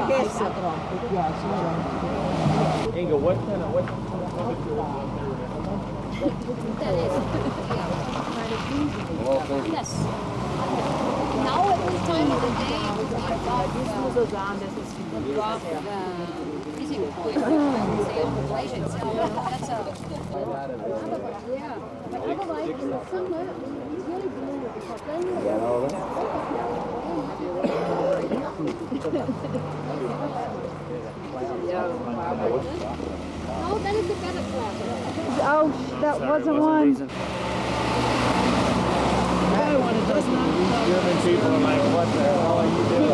vergessen. Inga, what kind of That is, yes. Now at this time of the day, we drop the freezing point. I would say on the glacier itself. That's a... Yeah. But otherwise, in the summer, it's really blue. Because then oh, that is the better class. Oh, that wasn't one. That one, it does not. German people are like, what the hell are you doing?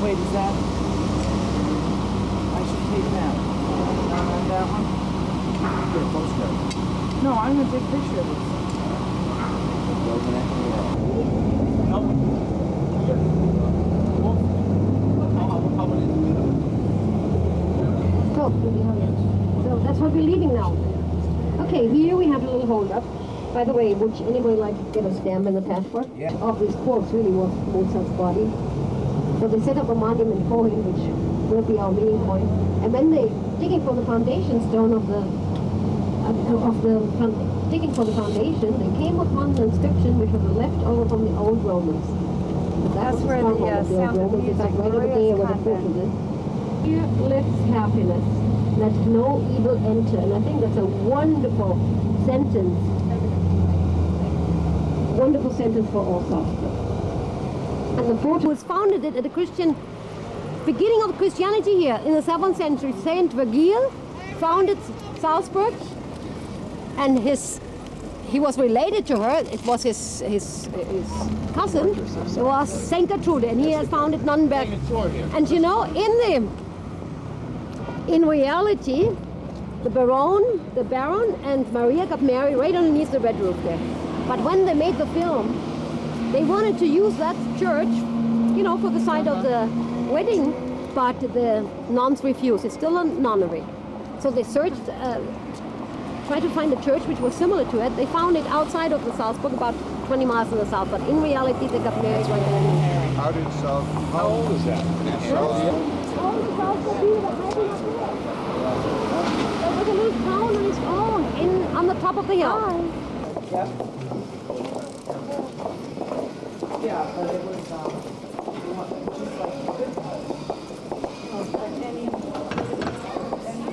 Wait, is that? I should take that. And that one? Get a postcard. No, I'm gonna take a picture of this. So that's what we're leaving now. Okay, here we have a little hold up. By the way, would anybody like to get a stamp in the passport? Yeah. Of this corpse really was Mozart's body. So they set up a monument for him, which will be our meeting point. And when they digging for the foundation stone digging for the foundation, they came upon an inscription which was left over from the old Romans. That's where the Sound of Romans, in fact, right over there where the fort is. Here lives happiness. Let no evil enter. And I think that's a wonderful sentence. Wonderful sentence for all Salzburg. And the fort was founded at the beginning of Christianity here in the 7th century. Saint Virgil founded Salzburg, and he was related to her. It was his cousin. It was Saint Gertrude, and he has founded Nürnberg. And you know, in reality, the Baron and Maria got married right underneath the red roof there. But when they made the film, they wanted to use that church, you know, for the site of the wedding, but the nuns refused. It's still a nunnery. So they searched, tried to find a church which was similar to it. They found it outside of the Salzburg, about 20 miles in the south, but in reality they got married right there. How old is that? How old is Salzburg? There was a little town on its own, on the top of the hill. Yeah, but it was,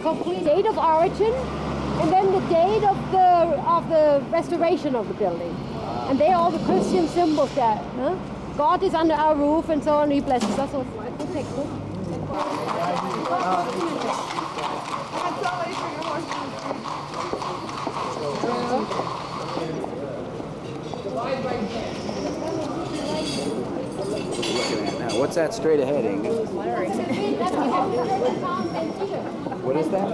complete date of origin, and then the date of the restoration of the building. And there are all the Christian symbols there. Huh? God is under our roof and so on, he blesses us. So it's textbook. What's that straight ahead, Inga? What is that?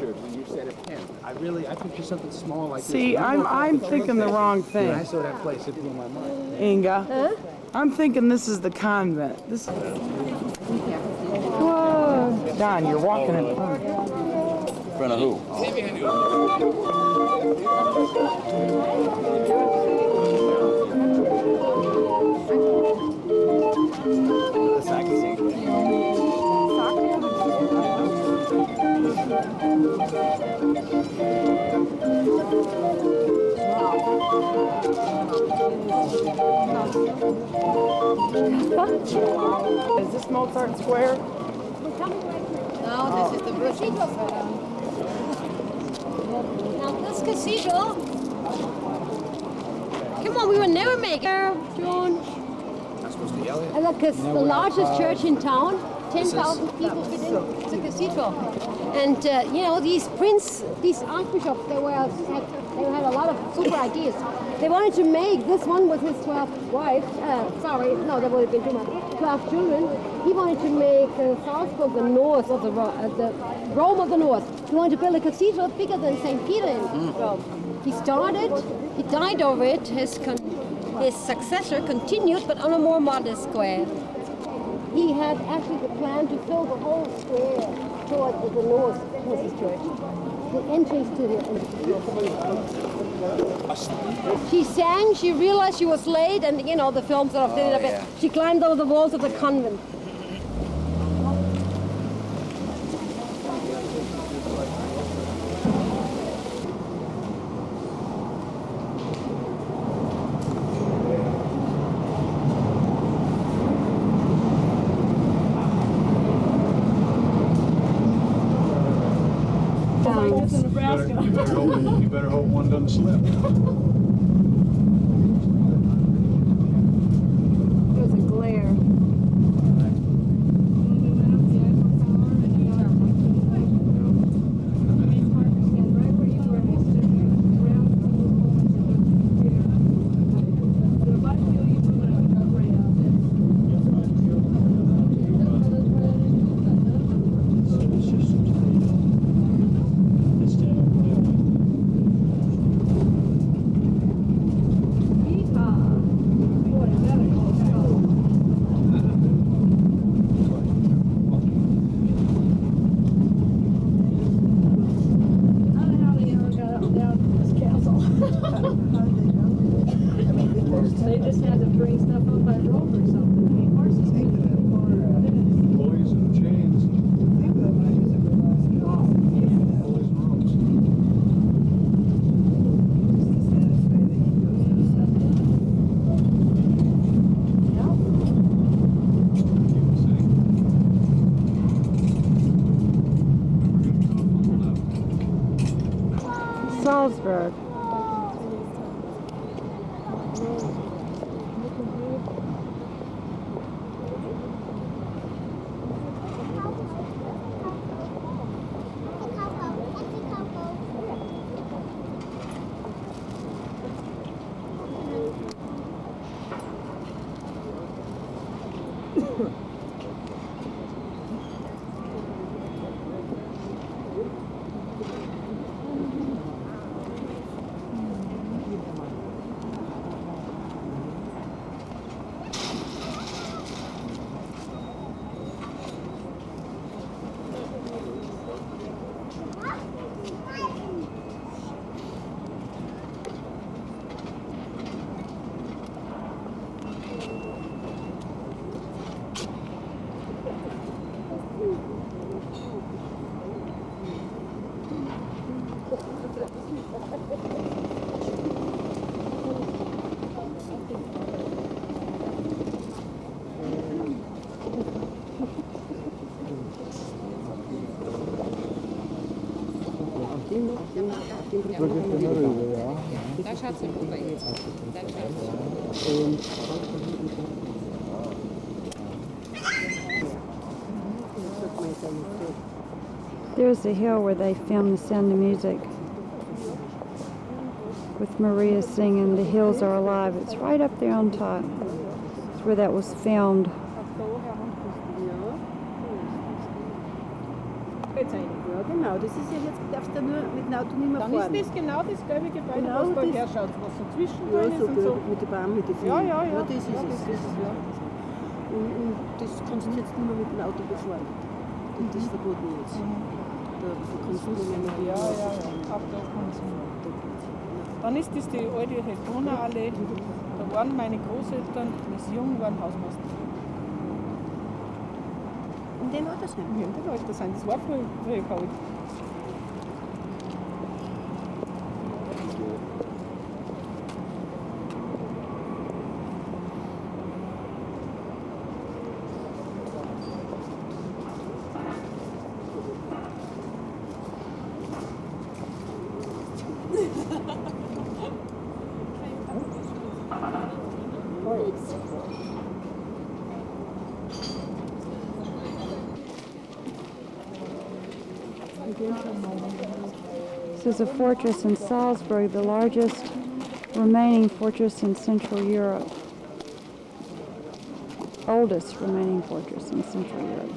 When you said a pen, I picture something small like this. see, I'm thinking the wrong When I thing, saw that place, it blew my mind. Inga. Huh? I'm thinking this is the convent. Whoa. Don, you're walking in front. In front of who? Is this Mozart Square? No, this is the cathedral. Now this cathedral. Come on, we will never make it. John. I'm supposed to yell at you? And look, it's the largest church in town. 10,000 people fit in. It's a cathedral. And you know, these archbishops, they had a lot of super ideas. They wanted to make this one with his 12 wives. Sorry, no, that would have been too much. 12 children. He wanted to make Salzburg the north of the Rome of the north. He wanted to build a cathedral bigger than St. Peter in Rome. He started. He died over it. His successor continued, but on a more modest square. He had actually the plan to fill the whole square towards the north was his church. The entrance to the She sang, she realized she was late, and you know, the film sort of did it a bit. She climbed over the walls of the convent. You better hope one doesn't slip. There's a glare. They just had to bring stuff up by rope or something. I mean, horses take it. Pulleys and chains. Pulleys and ropes. Salzburg. Da schaut es vorbei. Da schaut There's the hill where they filmed The Sound of Music with Maria singing The Hills Are Alive. It's right up there on top. It's where that was filmed. Ja, genau, das ist ja jetzt, darfst du nur mit dem Auto nicht mehr Dann fahren. ist das genau das gelbe Gebäude, Genau was da das. herschaut, was so zwischendrin Ja, ist so und so. mit der Bahn, mit den Ja, Fliegen. ja, ja. Das ist Ja, es. das ist es, ja. Und das kannst du jetzt nicht mehr mit dem Auto befahren. Das ist verboten jetzt. Da kommst du nicht mehr Ja, ja, ja. Ab da kommt's hin. Dann ist das die alte Donauallee. Da waren meine Großeltern, als sie jung waren, Hausmeister. In dem Altersheim? Ja, in den Alter sein. Das war früher kalt. This is a fortress in Salzburg, the largest remaining fortress in Central Europe. Oldest remaining fortress in Central Europe.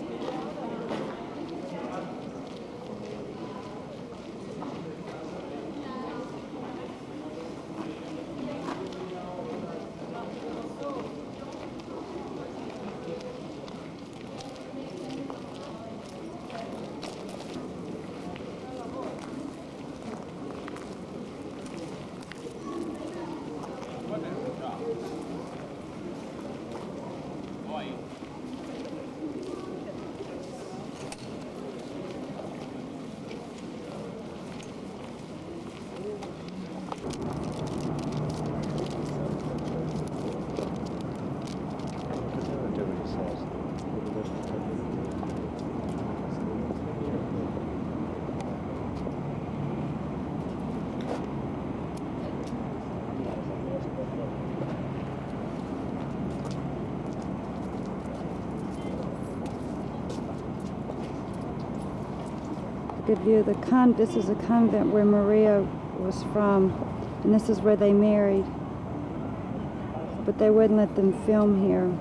Good view of the convent. This is a convent where Maria was from, and this is where they married. But they wouldn't let them film here.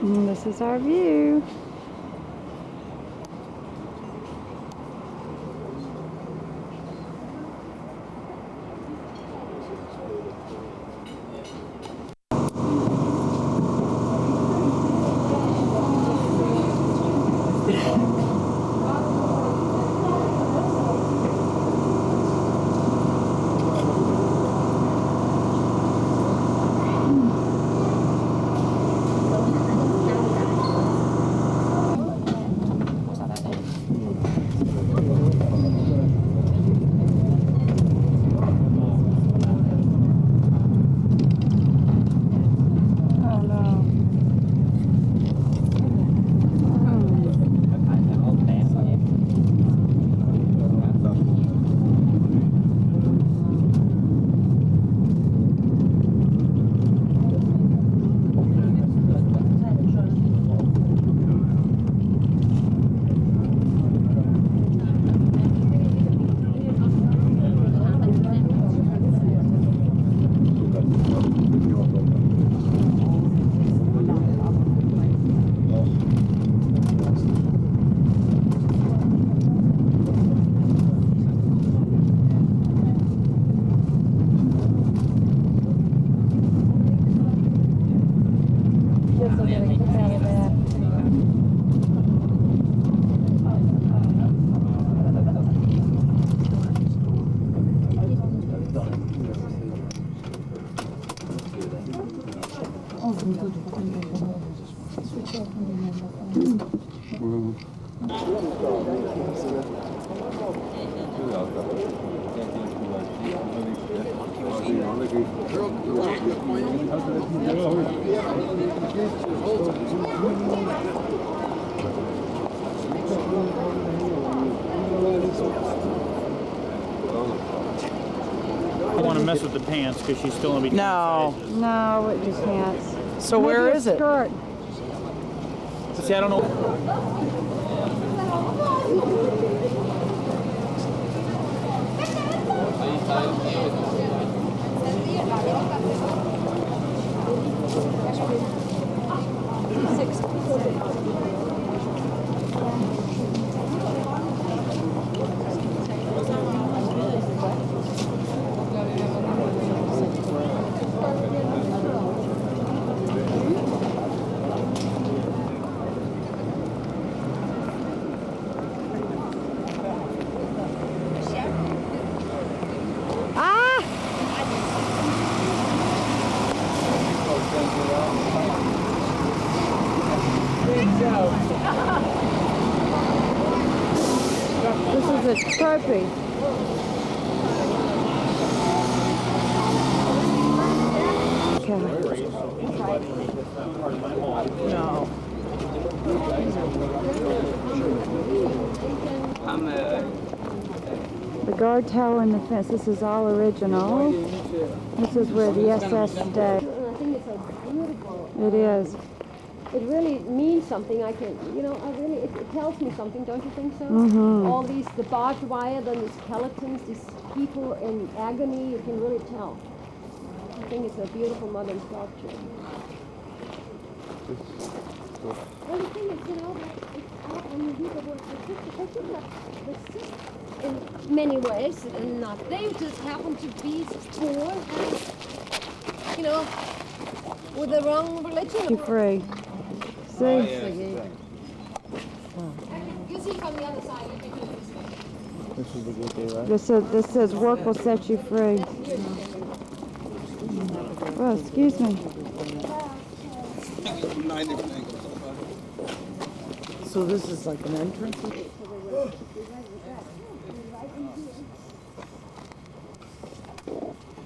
And this is our view. I don't want to mess with the pants because she's still in between. No. No, it just can't. So where is it? Skirt. See, I don't know. a trophy. No. The guard tower and the fence, this is all original. This is where the SS stayed. I think it's so beautiful. It is. It really means something. I can, you know, it tells me something, don't you think so? Mm-hmm. All these, the barbed wire, then the skeletons, these people in agony, you can really tell. I think it's a beautiful modern sculpture. Well, the thing is, you know, it's out when you read the word the system in many ways, and not. They just happen to be poor and, you know, with the wrong religion. You're free. See? You see from the other side. This is the good day, right? This says work will set you free. Oh, excuse me. So this is like an entrance?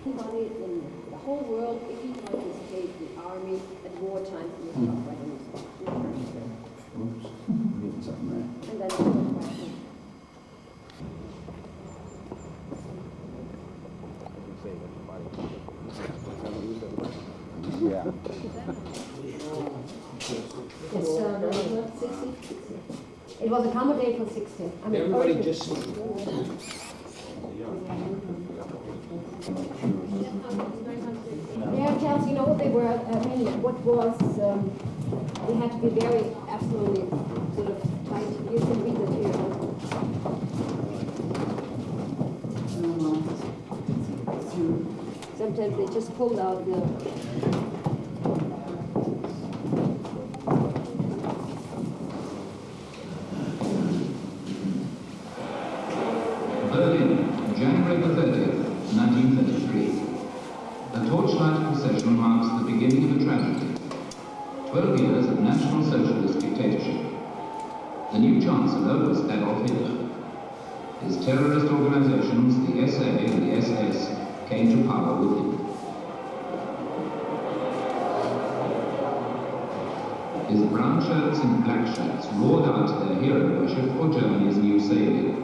Everybody in the whole world, if he participates in the army at wartime, he is not right in his and then another question. Yeah. It's 60. It was accommodated for 60. I mean, Everybody early- just Yeah, tells you know what they were. I mean, what was they had to be very absolutely sort of tight. You can read it here. Sometimes they just pulled out the. Berlin, January the 30th, 1933. The torchlight procession marks the beginning of a tragedy. 12 years of National Socialist dictatorship. The new Chancellor was Adolf Hitler. His terrorist organizations, the SA and the SS, came to power with him. His brown shirts and black shirts roared out their hero worship for Germany's new savior.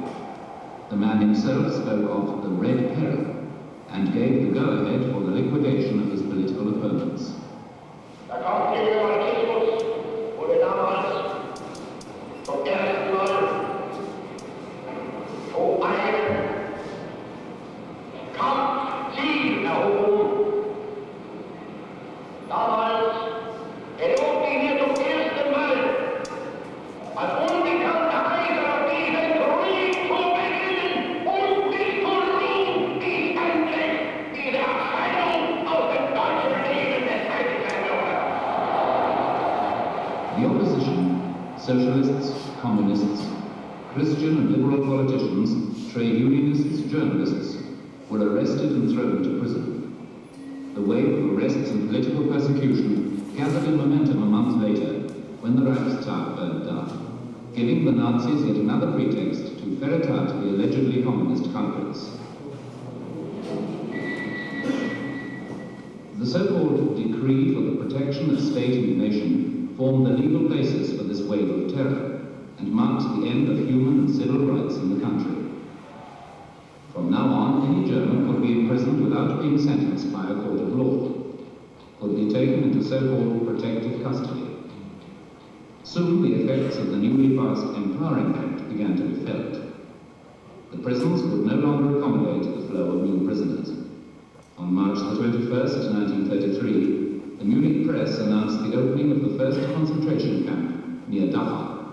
The man himself spoke of the Red Peril and gave the go-ahead for the liquidation of his political opponents. Der kampfgegner Marxismus wurde damals zum ersten Mal zu einem Kampfziel erhoben. Damals erhob ihn hier zum ersten Mal als unbekannter Kaiser diesen Krieg zu beginnen und bis zum Ruhm ist endlich diese Erscheinung aus dem deutschen Leben des The opposition, socialists, communists, Christian and liberal politicians, trade unionists, journalists, were arrested and thrown into prison. The wave of arrests and political persecution gathered in momentum a month later when the Reichstag burned down, giving the Nazis yet another pretext to ferret out the allegedly communist culprits. The so-called decree for the protection of state and nation formed the legal basis for this wave of terror and marked the end of human and civil rights in the country. From now on, any German could be imprisoned without being sentenced by a court of law, could be taken into so-called protective custody. Soon the effects of the newly passed Empowering Act began to be felt. The prisons would no longer accommodate the flow of new prisoners. On March the 21st, 1933, the Munich press announced the opening of the first concentration camp near Dachau.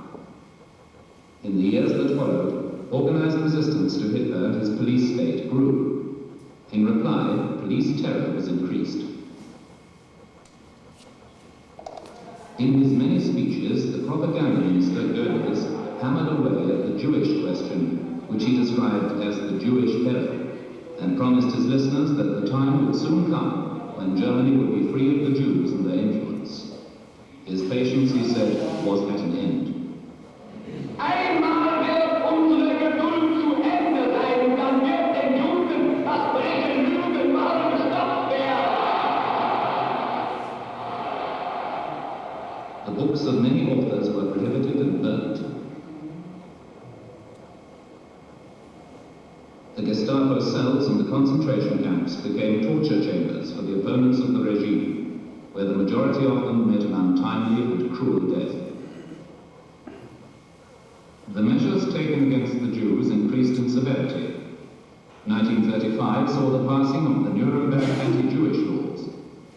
In the years that followed, organized resistance to Hitler and his police state grew. In reply, police terror was increased. In his many speeches, the propaganda minister Goebbels hammered away at the Jewish question, which he described as the Jewish peril, and promised his listeners that the time would soon come when Germany would be free of the Jews and their influence. His patience, he said, was at an end. Einmal wird unsere Geduld zu Gestapo cells and the concentration camps became torture chambers for the opponents of the regime, where the majority of them met an untimely and cruel death. The measures taken against the Jews increased in severity. 1935 saw the passing of the Nuremberg anti-Jewish laws.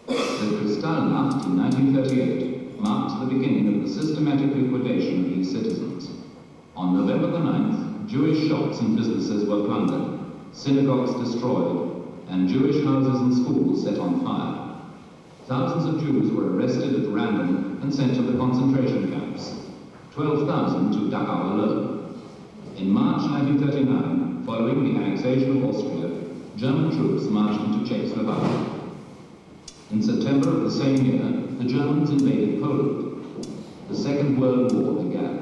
The Kristallnacht in 1938 marked the beginning of the systematic liquidation of these citizens. On November the 9th, Jewish shops and businesses were plundered, synagogues destroyed, and Jewish houses and schools set on fire. Thousands of Jews were arrested at random and sent to the concentration camps, 12,000 to Dachau alone. In March 1939, following the annexation of Austria, German troops marched into Czechoslovakia. In September of the same year, the Germans invaded Poland. The Second World War began.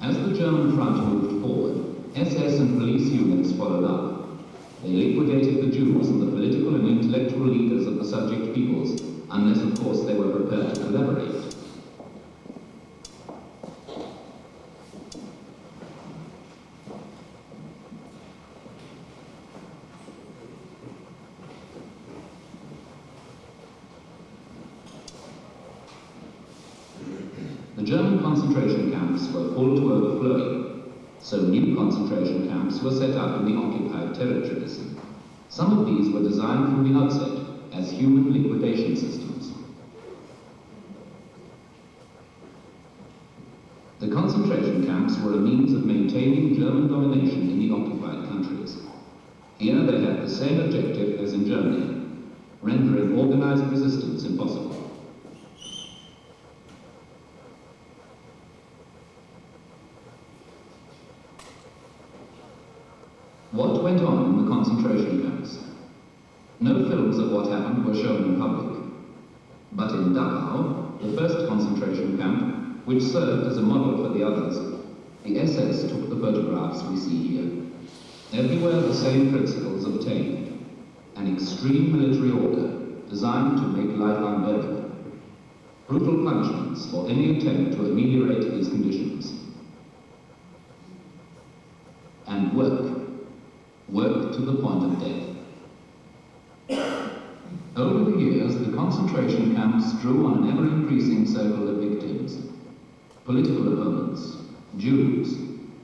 As the German front moved forward, SS and police units followed up. They liquidated the Jews and the political and intellectual leaders of the subject peoples, unless, of course, they were prepared to collaborate. The German concentration camps were full to overflowing, so new concentration camps were set up in the occupied territories. Some of these were designed from the outset as human liquidation systems. The concentration camps were a means of maintaining German domination in the occupied countries. Here they had the same objective as in Germany, rendering organized resistance impossible. What went on in the concentration camps? No films of what happened were shown in public. But in Dachau, the first concentration camp, which served as a model for the others, the SS took the photographs we see here. Everywhere the same principles obtained. An extreme military order designed to make life unbearable. Brutal punishments for any attempt to ameliorate these conditions. And work to the point of death. Over the years, the concentration camps drew on an ever-increasing circle of victims. Political opponents, Jews,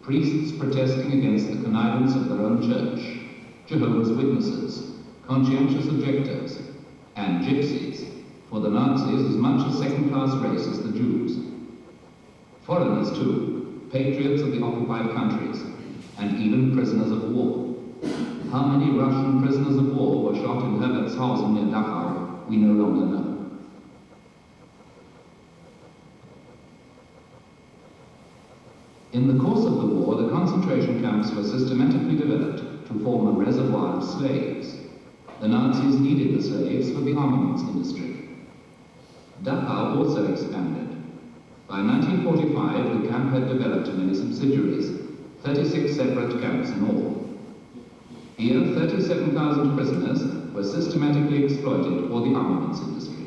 priests protesting against the connivance of their own church, Jehovah's Witnesses, conscientious objectors, and gypsies, for the Nazis as much a second-class race as the Jews. Foreigners too, patriots of the occupied countries, and even prisoners of war. How many Russian prisoners of war were shot in Herbertshausen near Dachau, we no longer know. In the course of the war, the concentration camps were systematically developed to form a reservoir of slaves. The Nazis needed the slaves for the armaments industry. Dachau also expanded. By 1945, the camp had developed many subsidiaries, 36 separate camps in all. Here, 37,000 prisoners were systematically exploited for the armaments industry.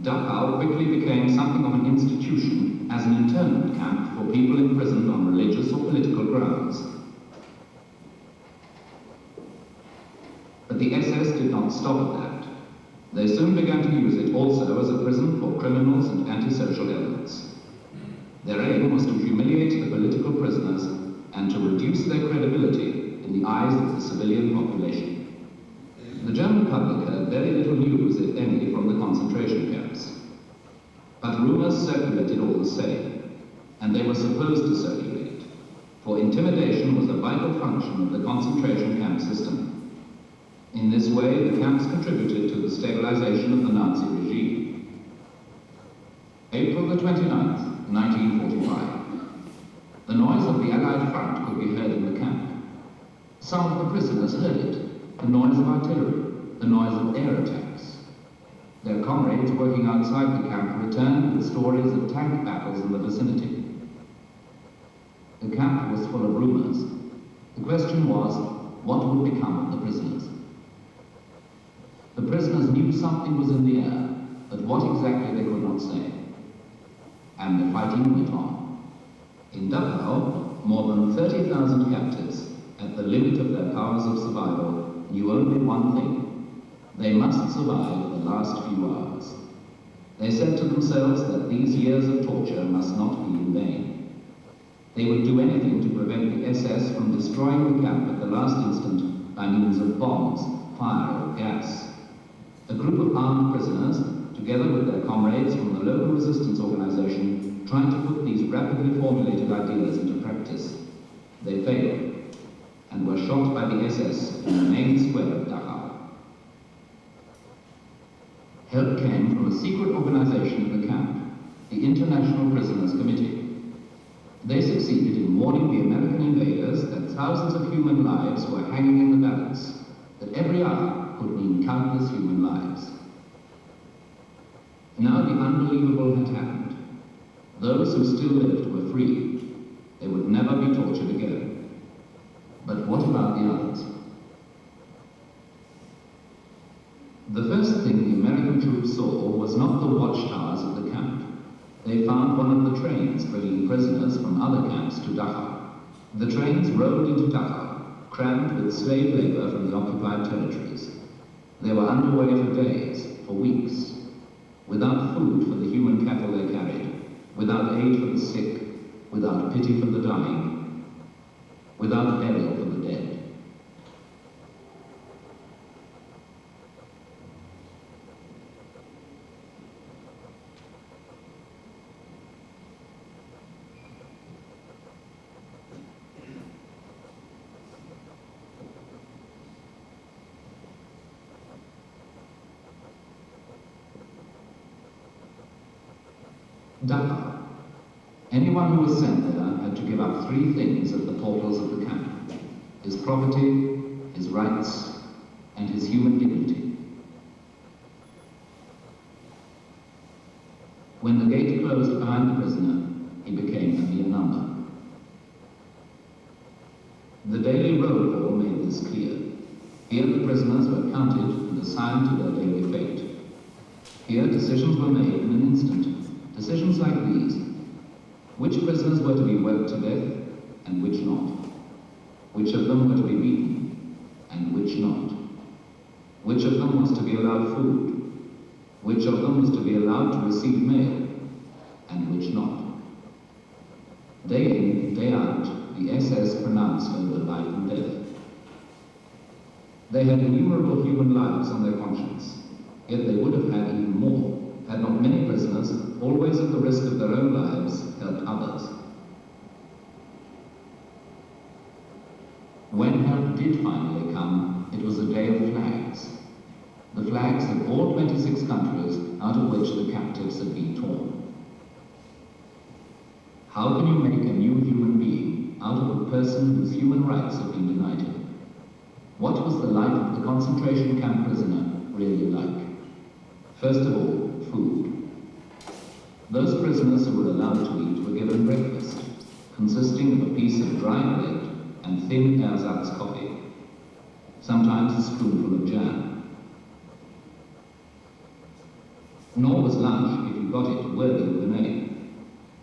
Dachau quickly became something of an institution as an internment camp for people imprisoned on religious or political grounds. But the SS did not stop at that. They soon began to use it also as a prison for criminals and antisocial elements. Their aim was to humiliate the political prisoners and to reduce their credibility in the eyes of the civilian population. The German public heard very little news, if any, from the concentration camps. But rumors circulated all the same, and they were supposed to circulate, for intimidation was a vital function of the concentration camp system. In this way, the camps contributed to the stabilization of the Nazi regime. April the 29th, 1945. The noise of the Allied front could be heard in the camp. Some of the prisoners heard it, the noise of artillery, the noise of air attacks. Their comrades working outside the camp returned with stories of tank battles in the vicinity. The camp was full of rumors. The question was, what would become of the prisoners? The prisoners knew something was in the air, but what exactly they could not say. And the fighting went on. In Dachau, more than 30,000 captives, at the limit of their powers of survival, knew only one thing. They must survive the last few hours. They said to themselves that these years of torture must not be in vain. They would do anything to prevent the SS from destroying the camp at the last instant by means of bombs, fire, or gas. A group of armed prisoners, together with their comrades from the local resistance organization, tried to put these rapidly formulated ideas into practice. They failed, and were shot by the SS in the main square of Dachau. Help came from a secret organization in the camp, the International Prisoners Committee. They succeeded in warning the American invaders that thousands of human lives were hanging in the balance, that every hour could mean countless human lives. Now the unbelievable had happened. Those who still lived were free. They would never be tortured again. But what about the others? The first thing the American troops saw was not the watchtowers of the camp. They found one of the trains bringing prisoners from other camps to Dachau. The trains rolled into Dachau, crammed with slave labor from the occupied territories. They were underway for days, for weeks, without food for the human cattle they carried, without aid for the sick, without pity for the dying, without burial for the dead. Dachau. Anyone who was sent there had to give up three things at the portals of the camp: his property, his rights, and his human dignity. When the gate closed behind the prisoner, he became a mere number. The daily roll call made this clear. Here the prisoners were counted and assigned to their daily fate. Here decisions were made in an instant. Decisions like these: which prisoners were to be worked to death and which not? Which of them were to be beaten and which not? Which of them was to be allowed food? Which of them was to be allowed to receive mail and which not? Day in, day out, the SS pronounced over life and death. They had innumerable human lives on their conscience, yet they would have had even more had not many prisoners, always at the risk of their own lives, helped others. When help did finally come, it was a day of flags. The flags of all 26 countries out of which the captives had been torn. How can you make a new human being out of a person whose human rights have been denied him? What was the life of the concentration camp prisoner really like? First of all, food. Those prisoners who were allowed to eat were given breakfast, consisting of a piece of dry bread and thin ersatz coffee, sometimes a spoonful of jam. Nor was lunch, if you got it, worthy of the name.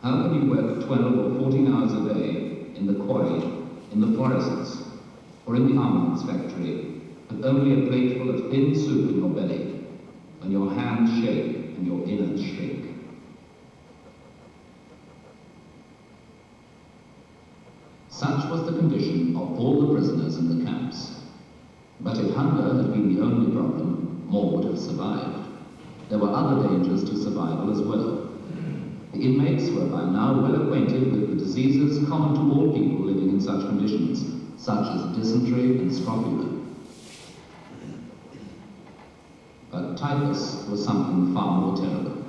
How can you work 12 or 14 hours a day in the quarry, in the forests, or in the armaments factory, with only a plateful of thin soup in your belly, when your hands shake and your innards shrink? Such was the condition of all the prisoners in the camps. But if hunger had been the only problem, more would have survived. There were other dangers to survival as well. The inmates were by now well acquainted with the diseases common to all people living in such conditions, such as dysentery and scrofula. But typhus was something far more terrible.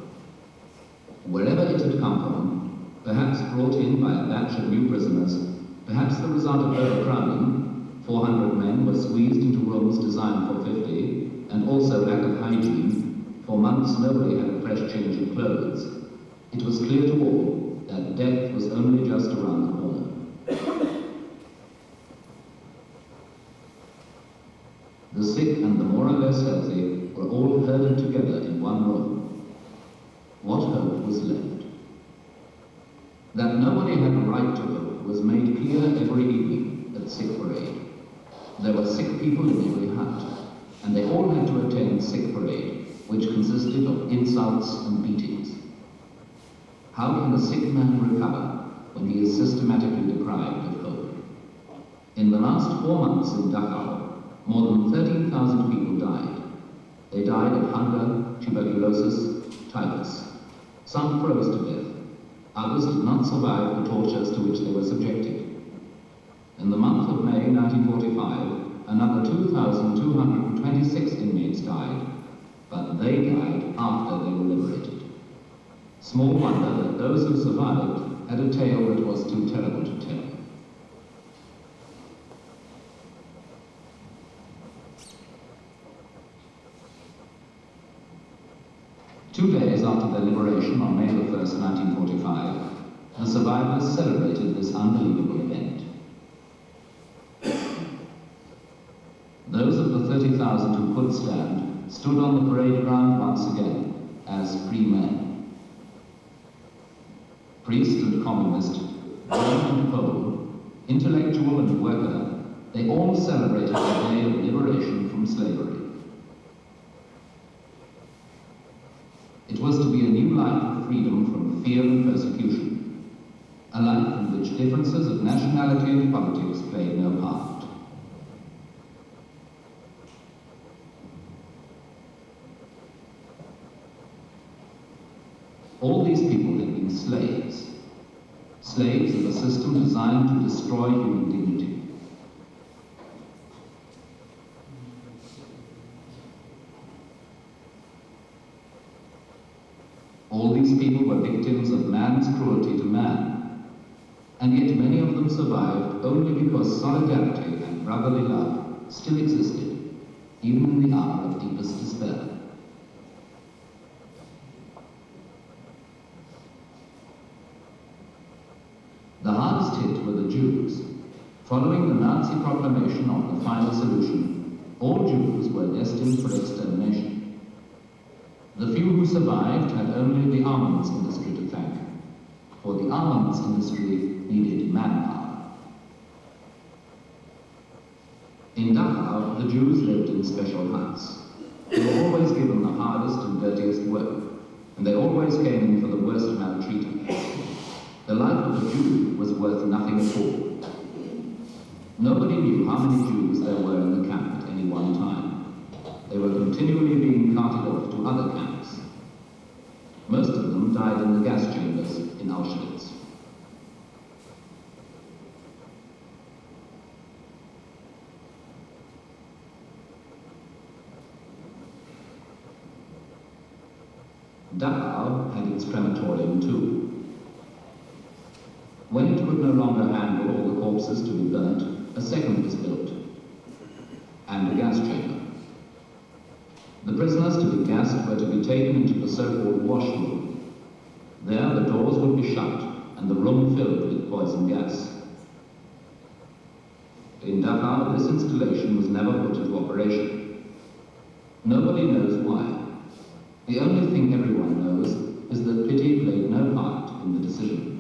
Wherever it had come from, perhaps brought in by a batch of new prisoners, perhaps the result of overcrowding, 400 men were squeezed into rooms designed for 50, and also lack of hygiene, for months nobody had a fresh change of clothes, it was clear to all that death was only just around the corner. The sick and the more or less healthy were all herded together in one room. What hope was left? That nobody had a right to hope was made clear every evening at sick parade. There were sick people in every hut, and they all had to attend sick parade, which consisted of insults and beatings. How can a sick man recover when he is systematically deprived of hope? In the last 4 months in Dachau, more than 13,000 people died. They died of hunger, tuberculosis, typhus. Some froze to death. Others did not survive the tortures to which they were subjected. In the month of May 1945, another 2,226 inmates died, but they died after they were liberated. Small wonder that those who survived had a tale that was too terrible to tell. Two days after their liberation on May 1st, 1945, the survivors celebrated this unbelievable event. Those of the 30,000 who could stand stood on the parade ground once again as free men. Priest and communist, Bowen and Pole, intellectual and worker, they all celebrated the day of liberation from slavery. It was to be a new life of freedom from fear and persecution, a life in which differences of nationality and politics played no part. All these people had been slaves, slaves of a system designed to destroy human dignity. All these people were victims of man's cruelty to man, and yet many of them survived only because solidarity and brotherly love still existed, even in the hour of deepest despair. The hardest hit were the Jews. Following the Nazi proclamation of the final solution, all Jews were destined for extermination. The few who survived had only the armaments industry to thank, for the armaments industry needed manpower. In Dachau, the Jews lived in special huts. They were always given the hardest and dirtiest work, and they always came in for the worst maltreatment. The life of a Jew was worth nothing at all. Nobody knew how many Jews there were in the camp at any one time. They were continually being carted off to other camps. Most of them died in the gas chambers in Auschwitz. Dachau had its crematorium too. When it could no longer handle all the corpses to be burnt, a second was built, and a gas chamber. The prisoners to be gassed were to be taken into the so-called washroom. There the doors would be shut and the room filled with poison gas. In Dachau, this installation was never put into operation. Nobody knows why. The only thing everyone knows is that pity played no part in the decision.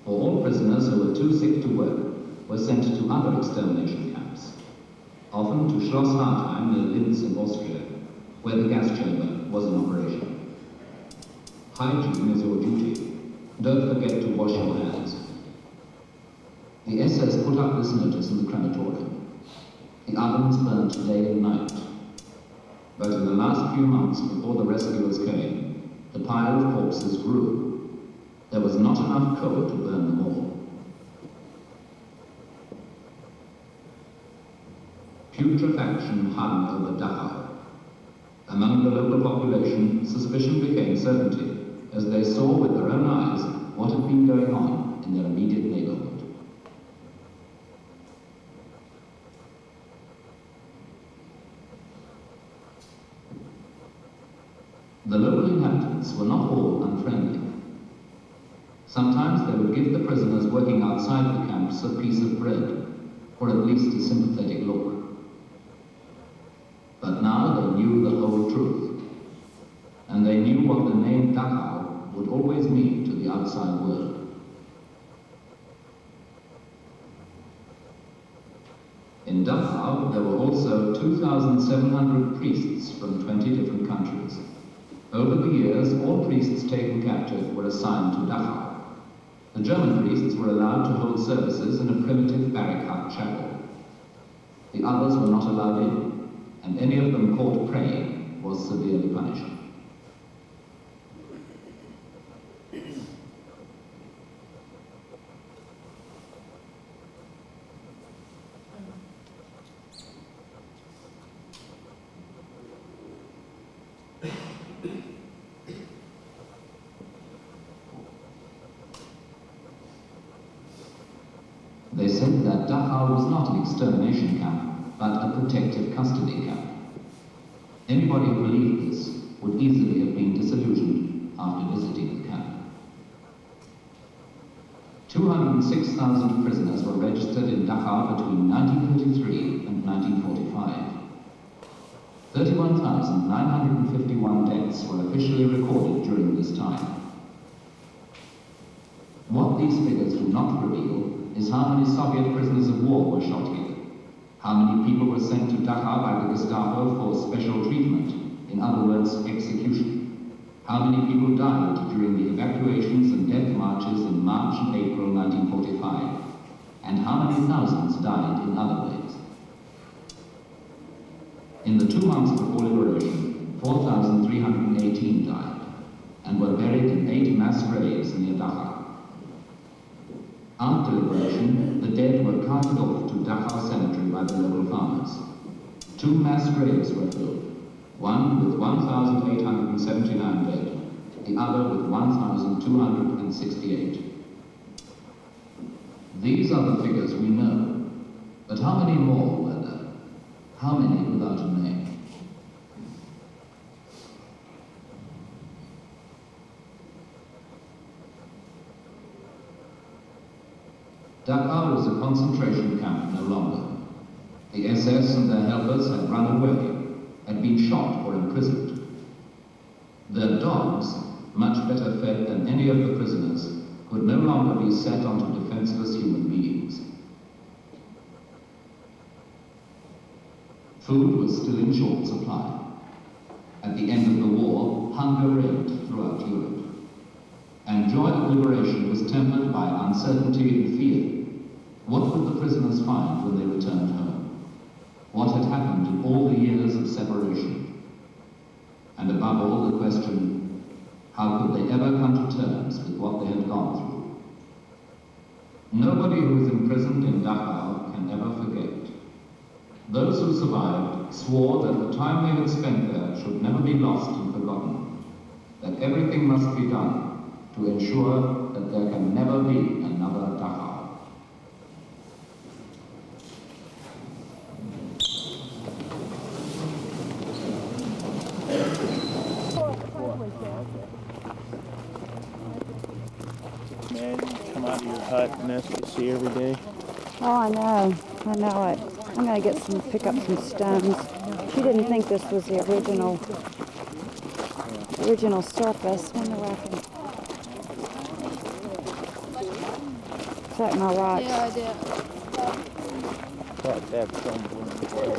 For all prisoners who were too sick to work were sent to other extermination camps, often to Schloss Hartheim near Linz in Austria, where the gas chamber was in operation. Hygiene is your duty. Don't forget to wash your hands. The SS put up this notice in the crematorium. The ovens burnt day and night. But in the last few months before the rescuers came, the pile of corpses grew. There was not enough coal to burn them all. Putrefaction hung over Dachau. Among the local population, suspicion became certainty as they saw with their own eyes what had been going on in their immediate neighborhood. The local inhabitants were not all unfriendly. Sometimes they would give the prisoners working outside the camps a piece of bread, or at least a sympathetic look. But now they knew the whole truth, and they knew what the name Dachau would always mean to the outside world. In Dachau, there were also 2,700 priests from 20 different countries. Over the years, all priests taken captive were assigned to Dachau. The German priests were allowed to hold services in a primitive barrack hut chapel. The others were not allowed in, and any of them caught praying was severely punished. They said that Dachau was not an extermination camp, but a protective custody camp. Anybody who believed this would easily have been disillusioned after visiting the camp. 206,000 prisoners were registered in Dachau between 1933 and 1945. 31,951 deaths were officially recorded during this time. What these figures do not reveal is how many Soviet prisoners of war were shot here, how many people were sent to Dachau by the Gestapo for special treatment, in other words, execution, how many people died during the evacuations and death marches in March and April 1945, and how many thousands died in other ways. In the 2 months before liberation, 4,318 died, and were buried in 8 mass graves near Dachau. After liberation, the dead were carted off to Dachau Cemetery by the local farmers. 2 mass graves were filled, one with 1,879 dead, the other with 1,268. These are the figures we know, but how many more were there? How many without a name? Dachau was a concentration camp no longer. The SS and their helpers had run away, had been shot or imprisoned. Their dogs, much better fed than any of the prisoners, could no longer be set onto defenseless human beings. Food was still in short supply. At the end of the war, hunger reigned throughout Europe. And joy of liberation was tempered by uncertainty and fear. What would the prisoners find when they returned home? What had happened in all the years of separation? And above all, the question, how could they ever come to terms with what they had gone through? Nobody who is imprisoned in Dachau can ever forget. Those who survived swore that the time they had spent there should never be lost and forgotten, that everything must be done to ensure that there can never be another Dachau. Man, you come out of your hut and that's what you see every day. Oh, I know it. I'm gonna pick up some stones. She didn't think this was the original surface. Wonder where I can. It's like my rocks. That stone blew me away.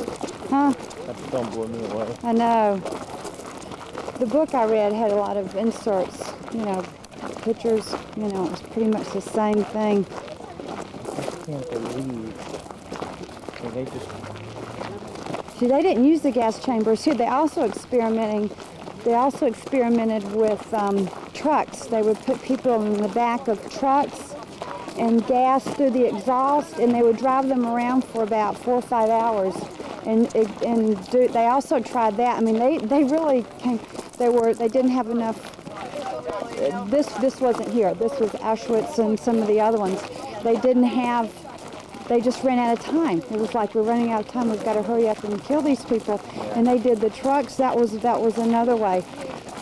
Huh? That stone blew me away. I know. The book I read had a lot of inserts, pictures, it was pretty much the same thing. I can't believe. They just... See, they didn't use the gas chambers here. They also experimented with trucks. They would put people in the back of trucks and gas through the exhaust, and they would drive them around for about 4 or 5 hours. They also tried that. I mean, they really came. They didn't have enough. This wasn't here. This was Auschwitz and some of the other ones. They didn't have. They just ran out of time. It was like, we're running out of time. We've got to hurry up and kill these people. And they did the trucks. That was another way.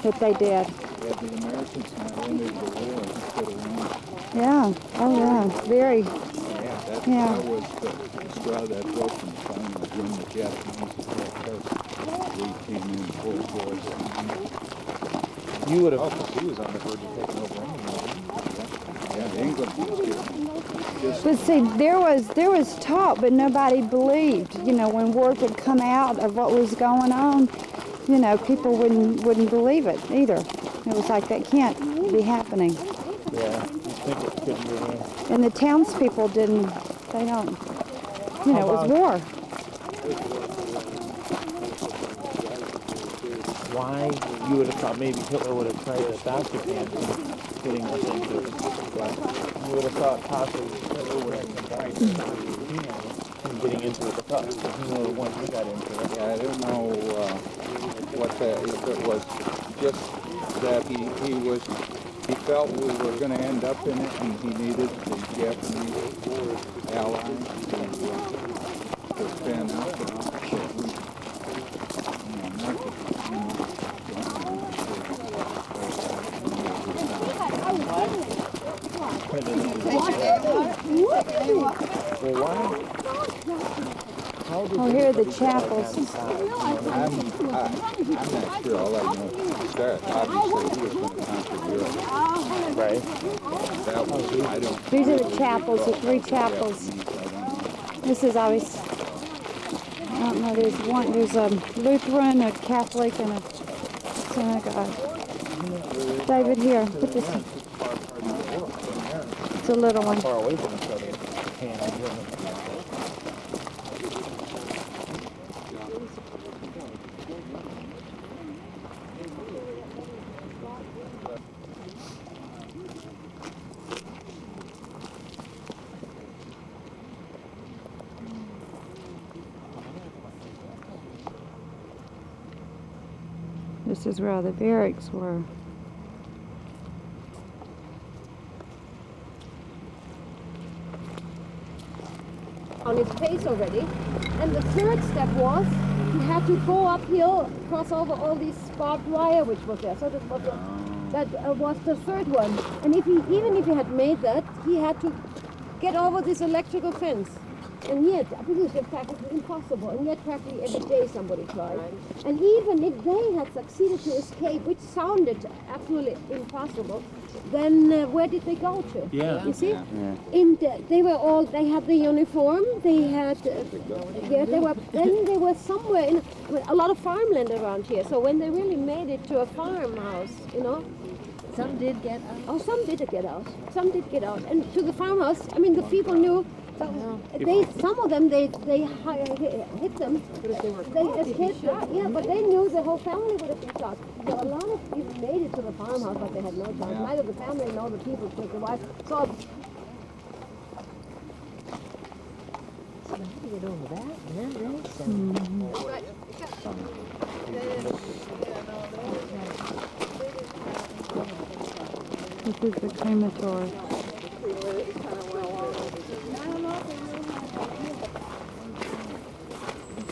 that they did. Yeah, the Americans not ended the war, he could have won. Yeah. Oh yeah. Very. Yeah, that Yeah. was the straw that broke the final when the Japanese attacked. We came in full force. You would have. Oh, because he was on the verge of taking over England. Yeah, England was just But see, there was talk, but nobody believed. You know, when word would come out of what was going on, you know, people wouldn't believe it either. It was like, that can't be happening. Yeah, you think it could be. And the townspeople didn't. They don't. You know, it was war. Why you would have thought maybe Hitler would have tried to stop Japan from getting us into it. But you would have thought possibly Hitler would have tried to stop Japan from getting into it with us. Because he was the one who got into it. Yeah, I don't know what that, if it was just that he felt we were going to end up in it and he needed the Japanese allies to stand up and Oh, here are the chapels. I'm not sure. All I know is that obviously he was going to conquer Europe. Right. That was, I don't. These are the chapels, the three chapels. This is always, I don't know, there's a Lutheran, a Catholic, and a synagogue. David, here, put this in. It's a little one. Far away from each other. Japan and Germany. This is where all the barracks were. On his face already. And the third step was he had to go uphill, cross over all these barbed wire which was there. So that was the third one. And even if he had made that, he had to get over this electrical fence. And yet, this is practically impossible. And yet, practically every day somebody tried. And even if they had succeeded to escape, which sounded absolutely impossible, then where did they go to? Yeah. You see? Yeah. They had the uniform. They had, they were somewhere in a lot of farmland around here. So when they really made it to a farmhouse, you know. Some did get out. Oh, some did get out. Some did get out. And to the farmhouse, I mean, the people knew. Some of them, they hit them. They escaped. Yeah, but they knew the whole family would have been shot. So a lot of people made it to the farmhouse, but they had no chance. Neither the family nor the people took the wife. So. Get over that. This is the crematory.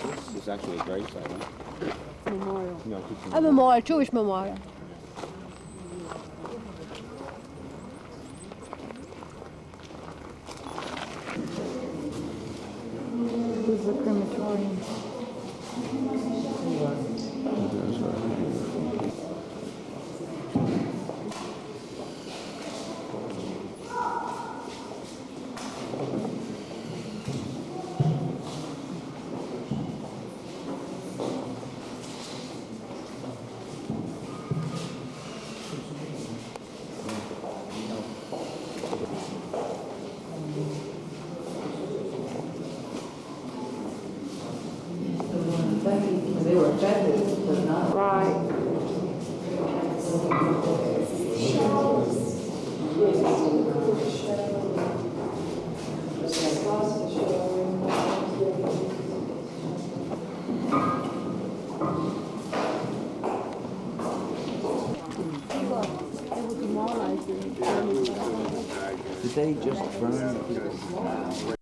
This is actually a grave site, huh? Memorial. No, A memorial, Jewish memorial. This is the crematorium. They were affected, but not. Right. Did they just burn?